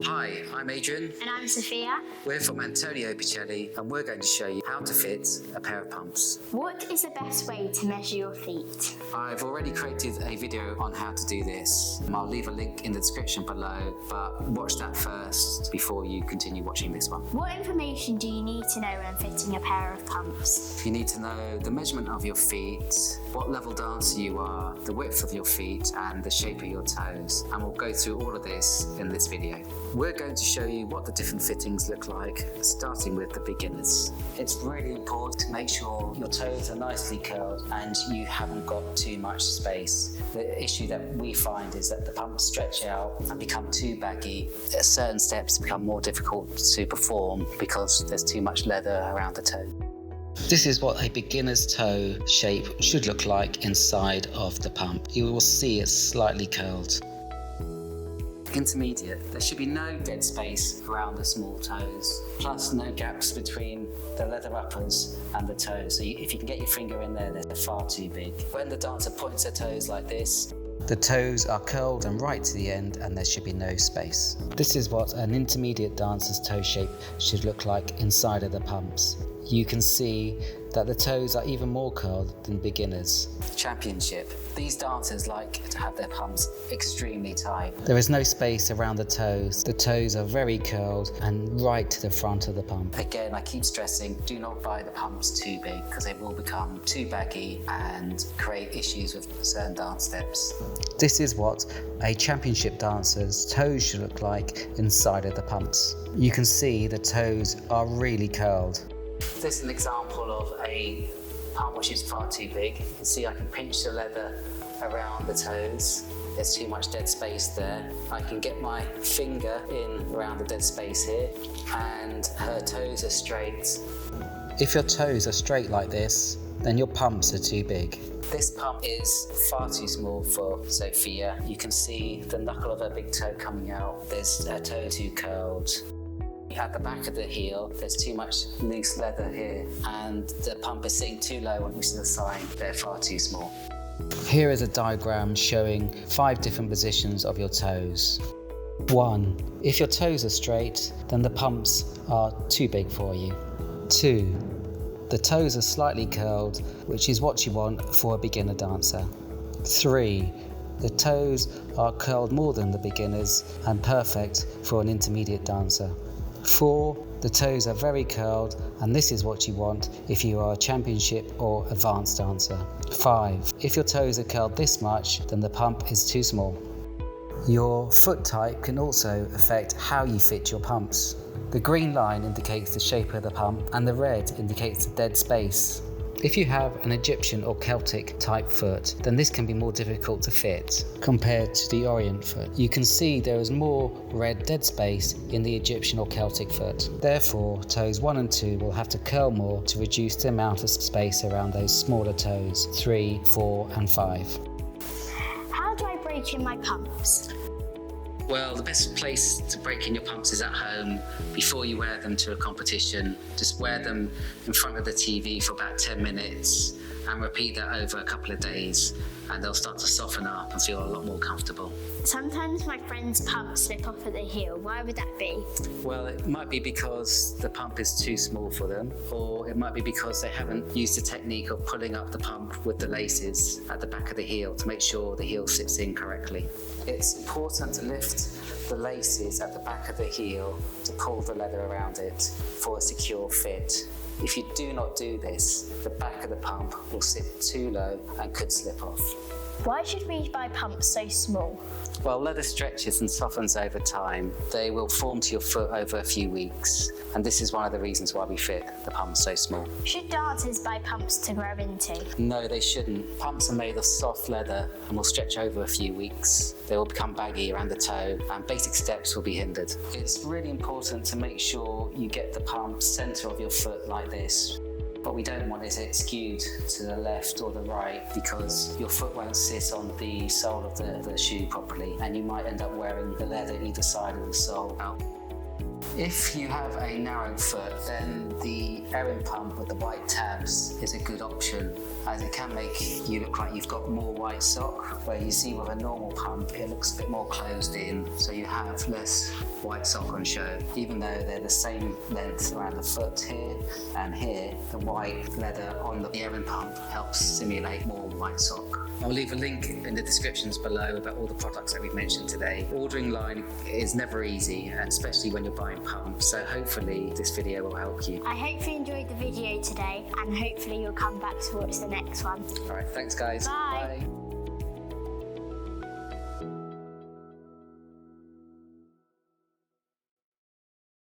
Hi, I'm Adrian. And I'm Sophia. We're from Antonio Picelli and we're going to show you how to fit a pair of pumps. What is the best way to measure your feet? I've already created a video on how to do this. I'll leave a link in the description below, but watch that first before you continue watching this one. What information do you need to know when fitting a pair of pumps? You need to know the measurement of your feet, what level dancer you are, the width of your feet and the shape of your toes. And we'll go through all of this in this video. We're going to show you what the different fittings look like, starting with the beginners. It's really important to make sure your toes are nicely curled and you haven't got too much space. The issue that we find is that the pumps stretch out and become too baggy. At certain steps become more difficult to perform because there's too much leather around the toe. This is what a beginner's toe shape should look like inside of the pump. You will see it's slightly curled. Intermediate, there should be no dead space around the small toes, plus no gaps between the leather uppers and the toes. So if you can get your finger in there, they're far too big. When the dancer points their toes like this, the toes are curled and right to the end and there should be no space. This is what an intermediate dancer's toe shape should look like inside of the pumps. You can see that the toes are even more curled than beginners. Championship. These dancers like to have their pumps extremely tight. There is no space around the toes. The toes are very curled and right to the front of the pump. Again, I keep stressing, do not buy the pumps too big because they will become too baggy and create issues with certain dance steps. This is what a championship dancer's toes should look like inside of the pumps. You can see the toes are really curled. This is an example of a pump which is far too big. You can see I can pinch the leather around the toes. There's too much dead space there. I can get my finger in around the dead space here and her toes are straight. If your toes are straight like this, then your pumps are too big. This pump is far too small for Sophia. You can see the knuckle of her big toe coming out. There's her toe too curled. At the back of the heel, there's too much loose leather here and the pump is sitting too low, which is a sign they're far too small. Here is a diagram showing 5 different positions of your toes. 1. If your toes are straight, then the pumps are too big for you. 2. The toes are slightly curled, which is what you want for a beginner dancer. 3. The toes are curled more than the beginners and perfect for an intermediate dancer. 4. The toes are very curled and this is what you want if you are a championship or advanced dancer. 5. If your toes are curled this much, then the pump is too small. Your foot type can also affect how you fit your pumps. The green line indicates the shape of the pump and the red indicates the dead space. If you have an Egyptian or Celtic type foot, then this can be more difficult to fit compared to the Orient foot. You can see there is more red dead space in the Egyptian or Celtic foot. Therefore, toes 1 and 2 will have to curl more to reduce the amount of space around those smaller toes, 3, 4 and 5. How do I break in my pumps? Well, the best place to break in your pumps is at home before you wear them to a competition. Just wear them in front of the TV for about 10 minutes and repeat that over a couple of days and they'll start to soften up and feel a lot more comfortable. Sometimes my friends' pumps slip off at the heel. Why would that be? Well, it might be because the pump is too small for them, or it might be because they haven't used the technique of pulling up the pump with the laces at the back of the heel to make sure the heel sits in correctly. It's important to lift the laces at the back of the heel to pull the leather around it for a secure fit. If you do not do this, the back of the pump will sit too low and could slip off. Why should we buy pumps so small? Well, leather stretches and softens over time. They will form to your foot over a few weeks, and this is one of the reasons why we fit the pumps so small. Should dancers buy pumps to grow into? No, they shouldn't. Pumps are made of soft leather and will stretch over a few weeks. They will become baggy around the toe and basic steps will be hindered. It's really important to make sure you get the pump centre of your foot like this. What we don't want is it skewed to the left or the right because your foot won't sit on the sole of the shoe properly and you might end up wearing the leather either side of the sole out. If you have a narrow foot, then the Erin pump with the white tabs is a good option, as it can make you look like you've got more white sock, where you see with a normal pump it looks a bit more closed in, so you have less white sock on show. Even though they're the same length around the foot here and here, the white leather on the Erin pump helps simulate more white sock. I'll leave a link in the descriptions below about all the products that we've mentioned today. Ordering line is never easy, and especially when you're buying pumps, so hopefully this video will help you. I hope you enjoyed the video today, and hopefully you'll come back to watch the next one. Alright, thanks guys. Bye. Bye.